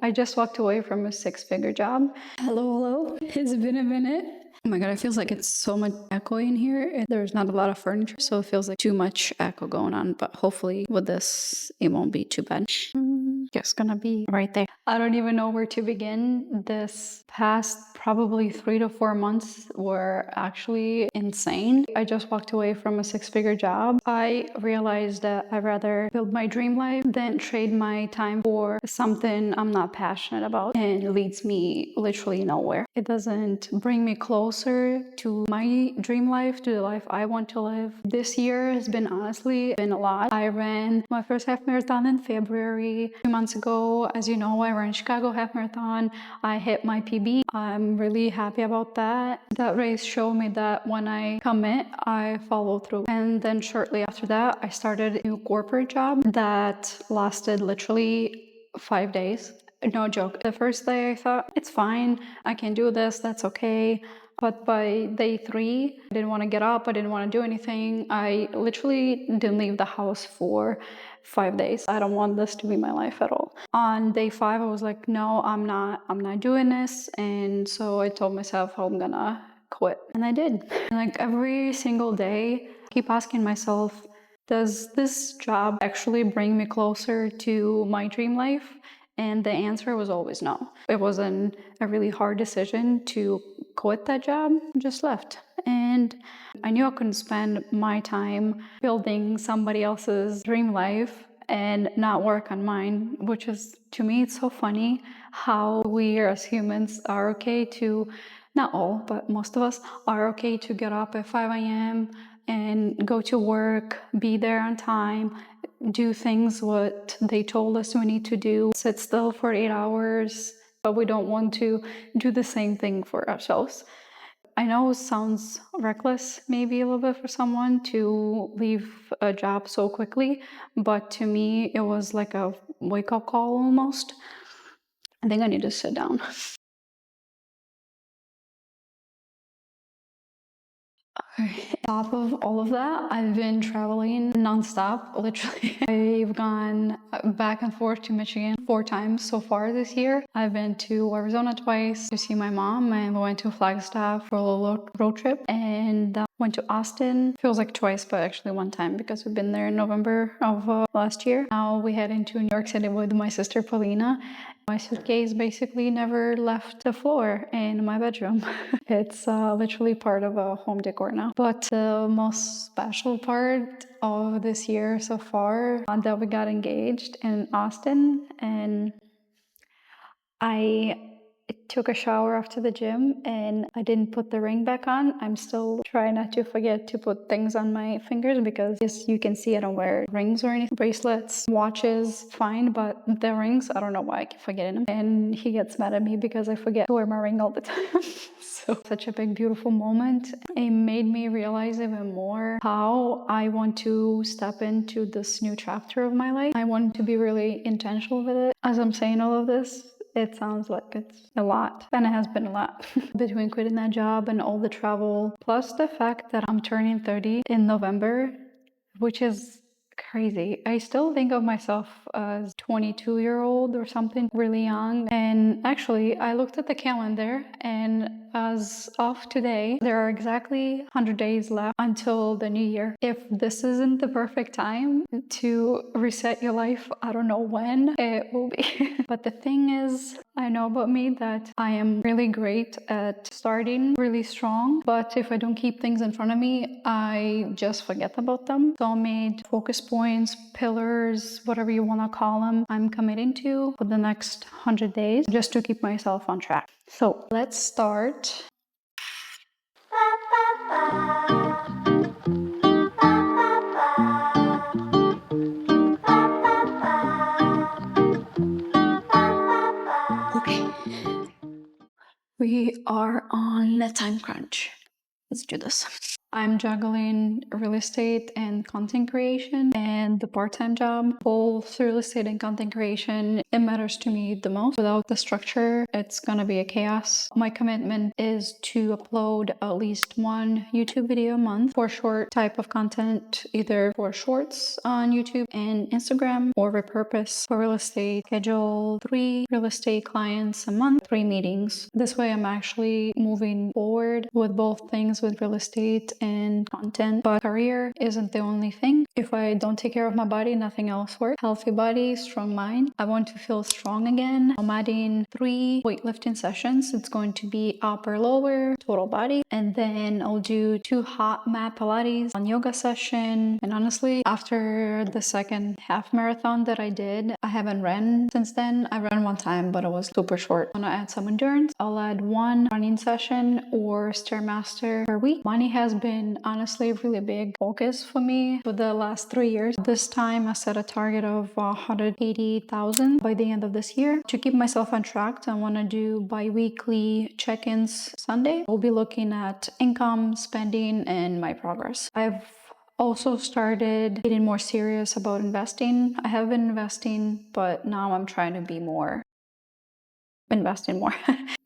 I just walked away from a 6-figure job. Hello. It's been a minute. Oh my God, it feels like it's so much echo in here. There's not a lot of furniture, so it feels like too much echo going on, but hopefully with this, it won't be too bad. Just gonna be right there. I don't even know where to begin. This past probably 3 to 4 months were actually insane. I just walked away from a 6-figure job. I realized that I'd rather build my dream life than trade my time for something I'm not passionate about and leads me literally nowhere. It doesn't bring me closer to my dream life, to the life I want to live. This year has been honestly been a lot. I ran my first half marathon in February. 2 months ago, as you know, I ran Chicago half marathon. I hit my PB. I'm really happy about that. That race showed me that when I commit, I follow through. And then shortly after that, I started a new corporate job that lasted literally 5 days. No joke. The first day I thought, it's fine. I can do this. That's okay. But by day 3, I didn't want to get up. I didn't want to do anything. I literally didn't leave the house for 5 days. I don't want this to be my life at all. On day 5, I was like, no, I'm not doing this. And so I told myself, I'm gonna quit. And I did. And like every single day, I keep asking myself, does this job actually bring me closer to my dream life? And the answer was always no. It wasn't a really hard decision to quit that job, just left. And I knew I couldn't spend my time building somebody else's dream life and not work on mine, which is, to me, it's so funny how we as humans are okay to, not all, but most of us are okay to get up at 5 a.m. and go to work, be there on time, do things what they told us we need to do, sit still for 8 hours, but we don't want to do the same thing for ourselves. I know it sounds reckless maybe a little bit for someone to leave a job so quickly, but to me it was like a wake-up call almost. I think I need to sit down. On top of all of that, I've been traveling nonstop, literally. I've gone back and forth to Michigan 4 times so far this year. I've been to Arizona twice to see my mom, and we went to Flagstaff for a little road trip, and went to Austin. Feels like twice, but actually 1 time because we've been there in November of last year. Now we head into New York City with my sister Paulina. My suitcase basically never left the floor in my bedroom. It's literally part of a home decor now. But the most special part of this year so far, that we got engaged in Austin, and I took a shower after the gym and I didn't put the ring back on. I'm still trying not to forget to put things on my fingers because, as you can see, I don't wear rings or anything. Bracelets, watches, fine, but the rings, I don't know why I keep forgetting them. And he gets mad at me because I forget to wear my ring all the time. So, such a big, beautiful moment. It made me realize even more how I want to step into this new chapter of my life. I want to be really intentional with it. As I'm saying all of this, it sounds like it's a lot, and it has been a lot. Between quitting that job and all the travel, plus the fact that I'm turning 30 in November, which is crazy. I still think of myself as 22-year-old or something, really young. And actually, I looked at the calendar, and as of today, there are exactly 100 days left until the new year. If this isn't the perfect time to reset your life, I don't know when it will be. But the thing is, I know about me that I am really great at starting really strong, but if I don't keep things in front of me, I just forget about them. So I made focus points, pillars, whatever you want to call them, I'm committing to for the next 100 days just to keep myself on track. So let's start. Okay. We are on a time crunch. Let's do this. I'm juggling real estate and content creation and the part-time job. Both real estate and content creation, it matters to me the most. Without the structure, it's gonna be a chaos. My commitment is to upload at least one YouTube video a month for short type of content, either for shorts on YouTube and Instagram, or repurpose for real estate. Schedule 3 real estate clients a month, 3 meetings. This way I'm actually moving forward with both things, with real estate and content. But career isn't the only thing. If I don't take care of my body, nothing else works. Healthy body, strong mind. I want to feel strong again. I'm adding 3 weightlifting sessions. It's going to be upper, lower, total body. And then I'll do 2 hot mat Pilates, 1 yoga session. And honestly, after the second half marathon that I did, I haven't ran since then. I ran one time, but it was super short. I'm gonna add some endurance. I'll add 1 running session or Stairmaster per week. Money has been honestly really big focus for me for the last 3 years. This time I set a target of 180,000 by the end of this year. To keep myself on track, I want to do bi-weekly check-ins Sunday. We'll be looking at income, spending, and my progress. I've also started getting more serious about investing. I have been investing, but now I'm trying to be more investing more.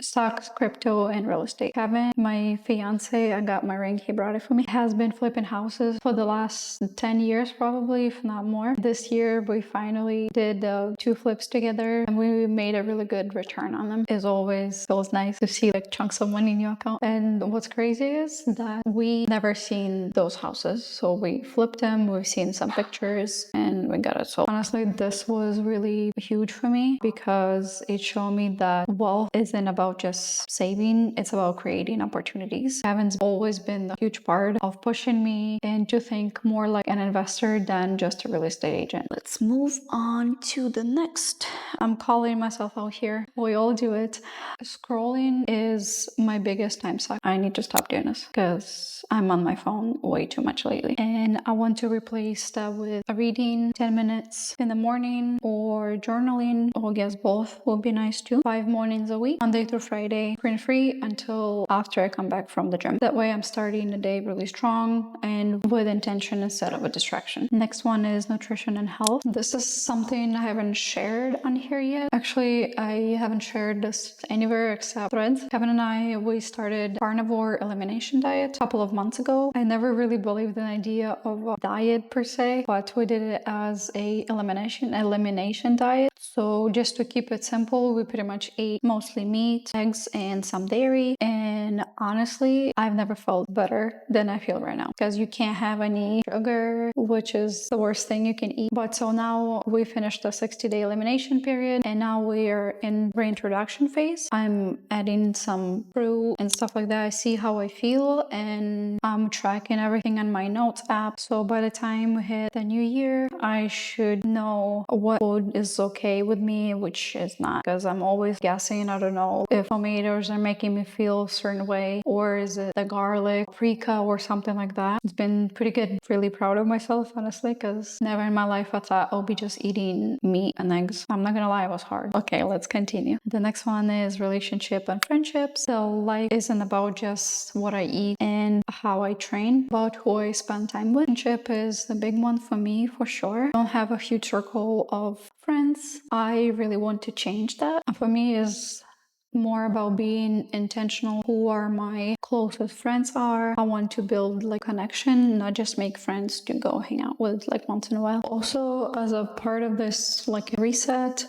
Stocks, crypto, and real estate. Kevin, my fiance, I got my ring, he brought it for me, has been flipping houses for the last 10 years probably, if not more. This year we finally did 2 flips together and we made a really good return on them. As always, feels nice to see like chunks of money in your account. And what's crazy is that we never seen those houses, so we flipped them, we've seen some pictures, and we got it sold. Honestly, this was really huge for me because it showed me that wealth isn't about just saving, it's about creating opportunities. Kevin's always been a huge part of pushing me and to think more like an investor than just a real estate agent. Let's move on to the next. I'm calling myself out here. We all do it. Scrolling is my biggest time suck. I need to stop doing this because I'm on my phone way too much lately. And I want to replace that with a reading 10 minutes in the morning or journaling. I guess both will be nice too. 5 mornings a week, Monday through Friday, screen free until after I come back from the gym. That way I'm starting the day really strong and with intention instead of a distraction. Next one is nutrition and health. This is something I haven't shared on here yet. Actually, I haven't shared this anywhere except Threads. Kevin and I, we started carnivore elimination diet a couple of months ago. I never really believed in the idea of a diet per se, but we did it as a elimination diet. So just to keep it simple, we pretty much ate mostly meat, eggs, and some dairy. And honestly, I've never felt better than I feel right now because you can't have any sugar, which is the worst thing you can eat. But so now we finished the 60-day elimination period and now we're in reintroduction phase. I'm adding some fruit and stuff like that. I see how I feel and I'm tracking everything on my notes app. So by the time we hit the new year, I should know what food is okay with me, which is not, because I'm always guessing. I don't know if tomatoes are making me feel a certain way or is it the garlic, paprika, or something like that. It's been pretty good. Really proud of myself, honestly, because never in my life I thought I'll be just eating meat and eggs. I'm not gonna lie, it was hard. Okay, let's continue. The next one is relationship and friendships. So life isn't about just what I eat and how I train, about who I spend time with. Friendship is the big one for me, for sure. I don't have a huge circle of friends. I really want to change that. For me is more about being intentional who are my closest friends are. I want to build like connection, not just make friends to go hang out with like once in a while. Also, as a part of this like reset,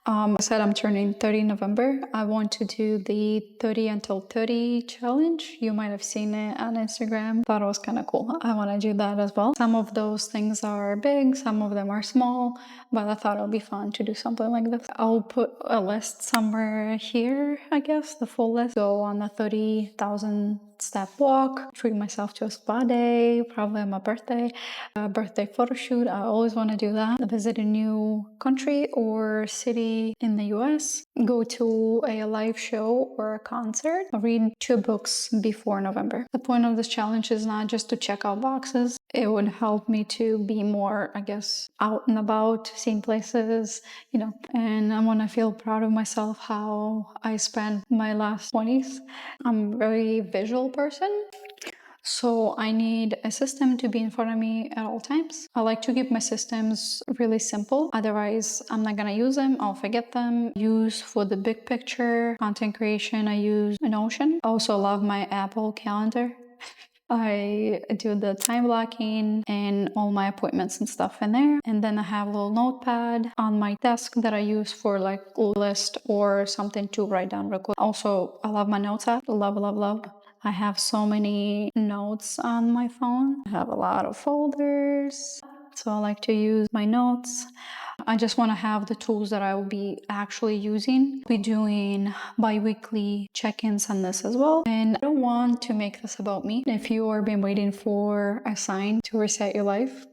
I said I'm turning 30 in November. I want to do the 30 until 30 challenge. You might have seen it on Instagram. Thought it was kind of cool. I want to do that as well. Some of those things are big, some of them are small, but I thought it would be fun to do something like this. I'll put a list somewhere here, I guess, the full list. Go on a 30,000 step walk, treat myself to a spa day, probably on my birthday, a birthday photo shoot. I always want to do that. Visit a new country or city in the US, go to a live show or a concert, read 2 books before November. The point of this challenge is not just to check out boxes. It would help me to be more, I guess, out and about, seeing places, you know, and I want to feel proud of myself how I spent my last 20s. I'm a very visual person. So I need a system to be in front of me at all times. I like to keep my systems really simple. Otherwise, I'm not gonna use them. I'll forget them. Use for the big picture content creation, I use Notion. I also love my Apple Calendar. I do the time blocking and all my appointments and stuff in there. And then I have a little notepad on my desk that I use for like a list or something to write down real quick. Also, I love my notes app. Love, love, love. I have so many notes on my phone. I have a lot of folders. So I like to use my notes. I just want to have the tools that I will be actually using. I'll be doing bi-weekly check-ins on this as well. And I don't want to make this about me. If you have been waiting for a sign to reset your life,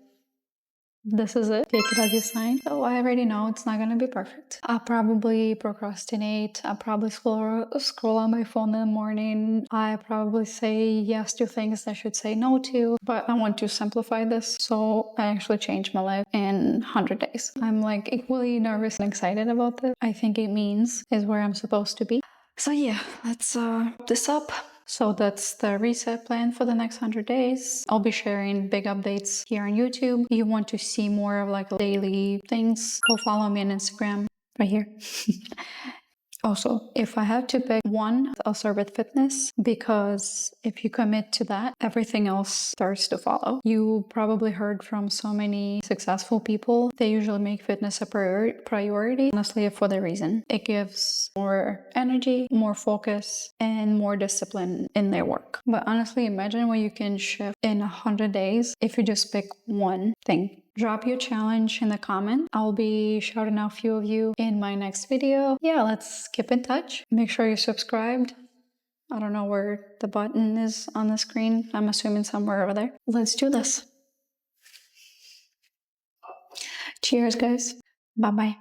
this is it. Take it as your sign. So I already know it's not gonna be perfect. I'll probably procrastinate. I'll probably scroll on my phone in the morning. I probably say yes to things I should say no to. But I want to simplify this. So I actually changed my life in 100 days. I'm like equally nervous and excited about this. I think it means is where I'm supposed to be. So yeah, let's wrap this up. So that's the reset plan for the next 100 days. I'll be sharing big updates here on YouTube. If you want to see more of like daily things, go follow me on Instagram right here. Also, if I have to pick one, I'll start with fitness, because if you commit to that, everything else starts to follow. You probably heard from so many successful people, they usually make fitness a priority, honestly, for the reason. It gives more energy, more focus, and more discipline in their work. But honestly, imagine what you can shift in 100 days if you just pick one thing. Drop your challenge in the comment. I'll be shouting out a few of you in my next video. Yeah, let's keep in touch. Make sure you're subscribed. I don't know where the button is on the screen. I'm assuming somewhere over there. Let's do this. Cheers, guys. Bye-bye.